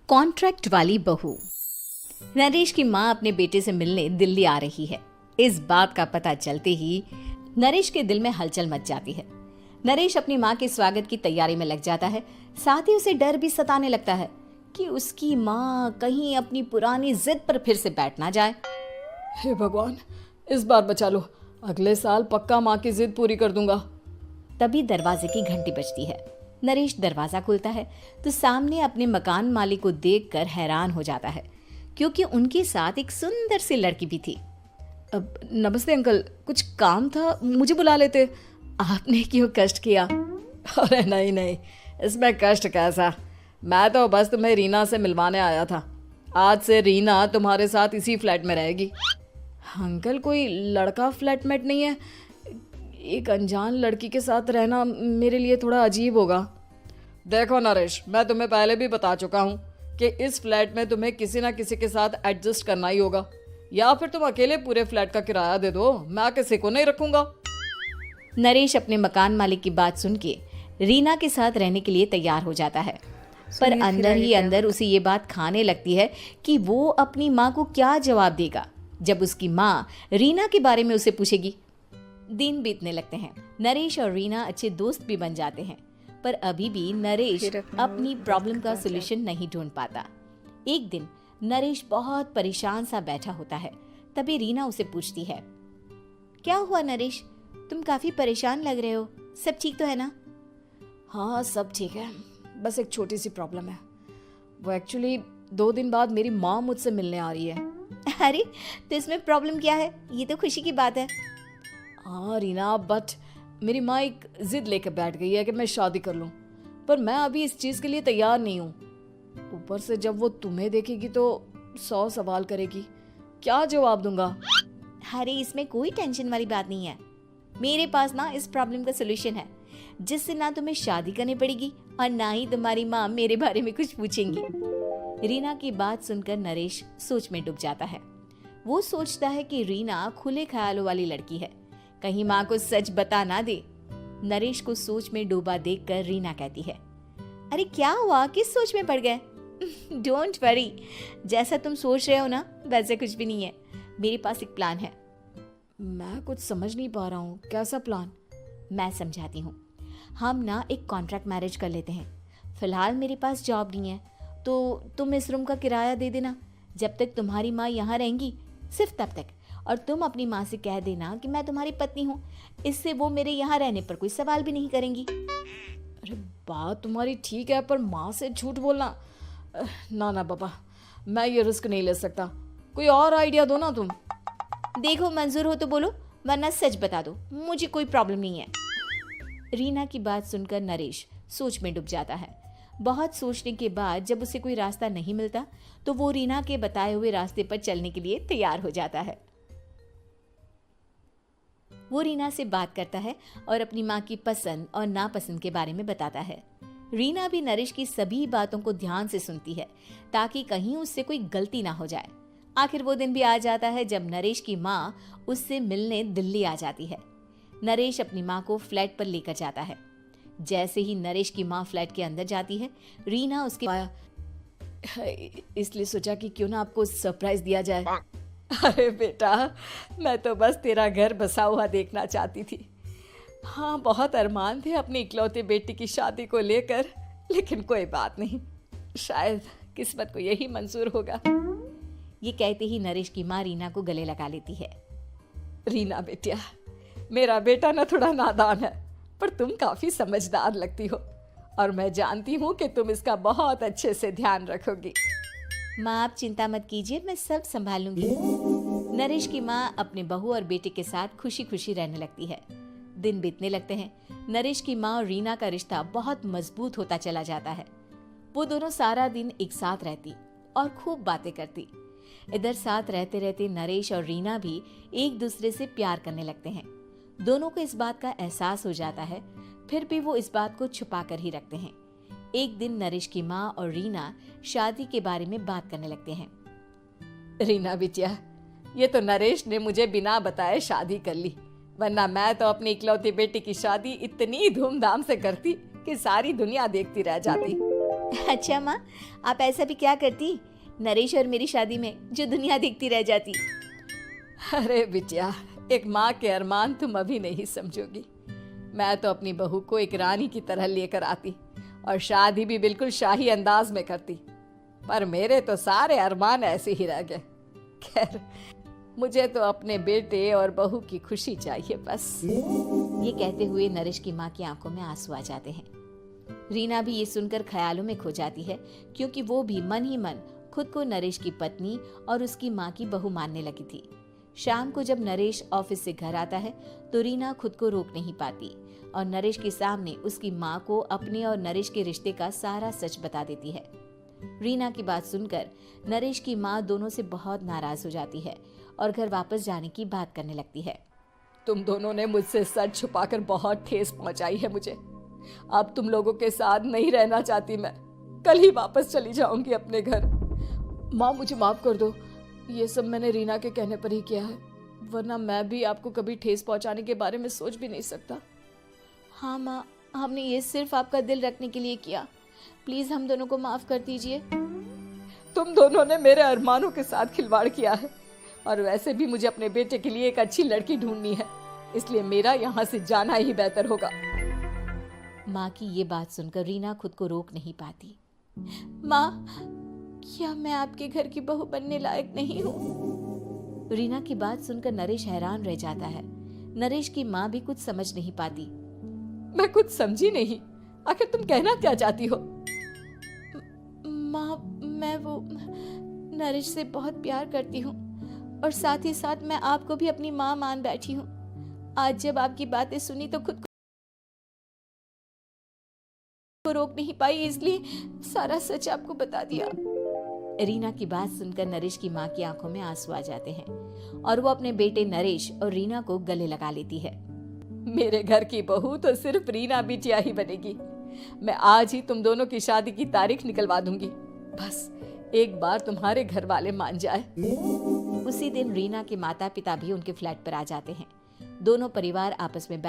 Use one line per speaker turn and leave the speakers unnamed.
Contract वाली बहू। नरेश की माँ अपने बेटे से मिलने दिल्ली आ रही है। इस बात का पता चलते ही नरेश के दिल में हलचल मच जाती है। नरेश अपनी माँ के स्वागत की तैयारी में लग जाता है। साथ ही उसे डर भी सताने लगता है कि उसकी माँ कहीं अपनी पुरानी जिद पर फिर से बैठ ना जाए।
हे भगवान, इस बार बचा लो, अगले साल पक्का माँ की जिद पूरी कर दूंगा।
तभी दरवाजे की घंटी बजती है। नरेश दरवाजा खोलता है तो सामने अपने मकान मालिक को देखकर हैरान हो जाता है, क्योंकि उनके साथ एक सुंदर सी लड़की भी थी।
अब नमस्ते अंकल, कुछ काम था, मुझे बुला लेते।
आपने क्यों कष्ट किया?
अरे नहीं नहीं, इसमें कष्ट कैसा, मैं तो बस तुम्हें रीना से मिलवाने आया था। आज से रीना तुम्हारे साथ इसी फ्लैट में रहेगी। अंकल, कोई लड़का फ्लैटमेट नहीं है? एक अनजान लड़की के साथ रहना मेरे लिए थोड़ा अजीब होगा। देखो नरेश, मैं तुम्हें पहले भी बता चुका हूँ कि इस फ्लैट में तुम्हें किसी ना किसी के साथ एडजस्ट करना ही होगा, या फिर तुम अकेले पूरे फ्लैट का किराया दे दो, मैं किसी को नहीं रखूंगा।
नरेश अपने मकान मालिक की बात सुन के रीना के साथ रहने के लिए तैयार हो जाता है, पर अंदर ही अंदर उसे ये बात खाने लगती है कि वो अपनी माँ को क्या जवाब देगा जब उसकी माँ रीना के बारे में उसे पूछेगी। दिन बीतने लगते हैं। नरेश और रीना अच्छे दोस्त भी बन जाते हैं, पर अभी भी नरेश अपनी प्रॉब्लम का सलूशन नहीं ढूंढ पाता। एक दिन नरेश बहुत परेशान सा बैठा होता है। तभी रीना उसे पूछती है, क्या हुआ नरेश, तुम काफी परेशान लग रहे हो, सब ठीक तो है ना?
हाँ सब ठीक है, बस एक छोटी सी प्रॉब्लम है। वो एक्चुअली 2 दिन बाद मेरी माँ मुझसे मिलने आ रही है।
अरे तो इसमें प्रॉब्लम क्या है, ये तो खुशी की बात है।
हाँ रीना, बट मेरी माँ एक जिद लेकर बैठ गई है कि मैं शादी कर लूँ, पर मैं अभी इस चीज़ के लिए तैयार नहीं हूँ। ऊपर से जब वो तुम्हें देखेगी तो 100 सवाल करेगी, क्या जवाब दूंगा?
अरे इसमें कोई टेंशन वाली बात नहीं है, मेरे पास ना इस प्रॉब्लम का सलूशन है, जिससे ना तुम्हें शादी करनी पड़ेगी और ना ही तुम्हारी माँ मेरे बारे में कुछ पूछेंगी। रीना की बात सुनकर नरेश सोच में डूब जाता है। वो सोचता है कि रीना खुले ख्यालों वाली लड़की है, कहीं माँ को सच बता ना दे। नरेश को सोच में डूबा देखकर रीना कहती है, अरे क्या हुआ, किस सोच में पड़ गए? डोंट वरी, जैसा तुम सोच रहे हो ना वैसे कुछ भी नहीं है, मेरे पास एक प्लान है।
मैं कुछ समझ नहीं पा रहा हूँ, कैसा प्लान?
मैं समझाती हूँ। हम ना एक कॉन्ट्रैक्ट मैरिज कर लेते हैं। फिलहाल मेरे पास जॉब नहीं है, तो तुम इस रूम का किराया दे देना जब तक तुम्हारी माँ यहाँ रहेंगी, सिर्फ तब तक। और तुम अपनी माँ से कह देना कि मैं तुम्हारी पत्नी हूँ, इससे वो मेरे यहाँ रहने पर कोई सवाल भी नहीं करेंगी।
अरे बात तुम्हारी ठीक है, पर माँ से झूठ बोलना, ना ना पापा, मैं ये रिस्क नहीं ले सकता। कोई और आइडिया दो ना तुम।
देखो मंजूर हो तो बोलो, वरना सच बता दो, मुझे कोई प्रॉब्लम नहीं है। रीना की बात सुनकर नरेश सोच में डूब जाता है। बहुत सोचने के बाद जब उसे कोई रास्ता नहीं मिलता तो वो रीना के बताए हुए रास्ते पर चलने के लिए तैयार हो जाता है। वो रीना से बात करता है और अपनी माँ की पसंद और नापसंद के बारे में बताता है। रीना भी नरेश की सभी बातों को ध्यान से सुनती है, ताकि कहीं उससे कोई गलती ना हो जाए। आखिर वो दिन भी आ जाता है जब नरेश की माँ उससे मिलने दिल्ली आ जाती है। नरेश अपनी माँ को फ्लैट पर लेकर जाता है। जैसे ही नरेश की माँ फ्लैट के अंदर जाती है, रीना उसके
इसलिए सोचा कि क्यों ना आपको सरप्राइज दिया जाए। अरे बेटा, मैं तो बस तेरा घर बसा हुआ देखना चाहती थी। हाँ, बहुत अरमान थे अपनी इकलौते बेटी की शादी को लेकर, लेकिन कोई बात नहीं, शायद किस्मत को यही मंजूर होगा।
ये कहते ही नरेश की माँ रीना को गले लगा लेती है।
रीना बेटिया, मेरा बेटा ना थोड़ा नादान है, पर तुम काफी समझदार लगती हो, और मैं जानती हूँ कि तुम इसका बहुत अच्छे से ध्यान रखोगी।
माँ आप चिंता मत कीजिए, मैं सब संभाल लूंगी। नरेश की माँ अपने बहू और बेटे के साथ खुशी खुशी रहने लगती है। दिन बीतने लगते हैं। नरेश की माँ और रीना का रिश्ता बहुत मजबूत होता चला जाता है। वो दोनों सारा दिन एक साथ रहती और खूब बातें करती। इधर साथ रहते रहते नरेश और रीना भी एक दूसरे से प्यार करने लगते हैं। दोनों को इस बात का एहसास हो जाता है, फिर भी वो इस बात को छुपा कर ही रखते हैं। एक दिन नरेश की माँ और रीना शादी के बारे में बात करने लगते हैं।
रीना बिटिया, ये तो नरेश ने मुझे बिना बताए शादी कर ली, वरना मैं तो अपनी इकलौती बेटी की शादी इतनी धूमधाम से करती कि सारी दुनिया देखती रह जाती।
अच्छा माँ, आप ऐसा भी क्या करती नरेश और मेरी शादी में जो दुनिया देखती रह जाती।
अरे बिटिया, एक माँ के अरमान तुम अभी नहीं समझोगी। मैं तो अपनी बहू को एक रानी की तरह लेकर आती और शादी भी बिल्कुल शाही अंदाज में करती, पर मेरे तो सारे अरमान ऐसे ही रह गए। खैर, मुझे तो अपने बेटे और बहू की खुशी चाहिए बस।
ये कहते हुए नरेश की माँ की आंखों में आंसू आ जाते हैं। रीना भी ये सुनकर ख्यालों में खो जाती है, क्योंकि वो भी मन ही मन खुद को नरेश की पत्नी और उसकी माँ की बहू मानने लगी थी। शाम को जब नरेश ऑफिस से घर आता है तो रीना खुद को रोक नहीं पाती और नरेश के सामने उसकी माँ को अपने और नरेश के रिश्ते का सारा सच बता देती है। रीना की बात सुनकर नरेश की माँ दोनों से बहुत नाराज हो जाती है और घर वापस जाने की बात करने लगती है।
तुम दोनों ने मुझसे सच छुपाकर बहुत ठेस पहुंचाई है मुझे। अब तुम लोगों के साथ नहीं रहना चाहती मैं। कल ही वापस चली जाऊंगी अपने घर। माँ, मुझे माफ कर दो। ये सब मैंने रीना के कहने पर ही किया है, वरना मैं भी आपको कभी ठेस पहुंचाने के बारे में सोच भी नहीं सकता।
हाँ माँ, हमने ये सिर्फ आपका दिल रखने के लिए किया। प्लीज हम दोनों को माफ कर दीजिए।
तुम दोनों ने मेरे अरमानों के साथ खिलवाड़ किया है, और वैसे भी मुझे अपने बेटे के लिए एक अच्छी लड़की ढूंढनी है, इसलिए मेरा यहाँ से जाना ही बेहतर होगा।
माँ की ये बात सुनकर रीना खुद को रोक नहीं पाती। माँ, क्या मैं आपके घर की बहू बनने लायक नहीं हूँ? रीना की बात सुनकर नरेश हैरान रह जाता है। नरेश की माँ भी कुछ समझ नहीं पाती।
मैं कुछ समझी नहीं, आखिर तुम कहना क्या चाहती हो?
माँ, मैं वो नरेश से बहुत प्यार करती हूँ और साथ ही साथ मैं आपको भी अपनी माँ मान बैठी हूँ। आज जब आपकी बातें सुनी तो खुद को रोक नहीं पाई, इसलिए सारा सच आपको बता दिया। रीना की बात सुनकर नरेश की माँ की आंखों में आंसू आ जाते हैं और वो अपने बेटे नरेश और रीना को गले लगा लेती है।
मेरे घर की बहू तो सिर्फ रीना बिटिया ही बनेगी। मैं आज ही तुम दोनों की शादी की तारीख निकलवा दूंगी, बस एक बार तुम्हारे घर वाले मान जाए।
उसी दिन रीना के माता पिता भी उनके फ्लैट पर आ जाते हैं। दोनों परिवार आपस में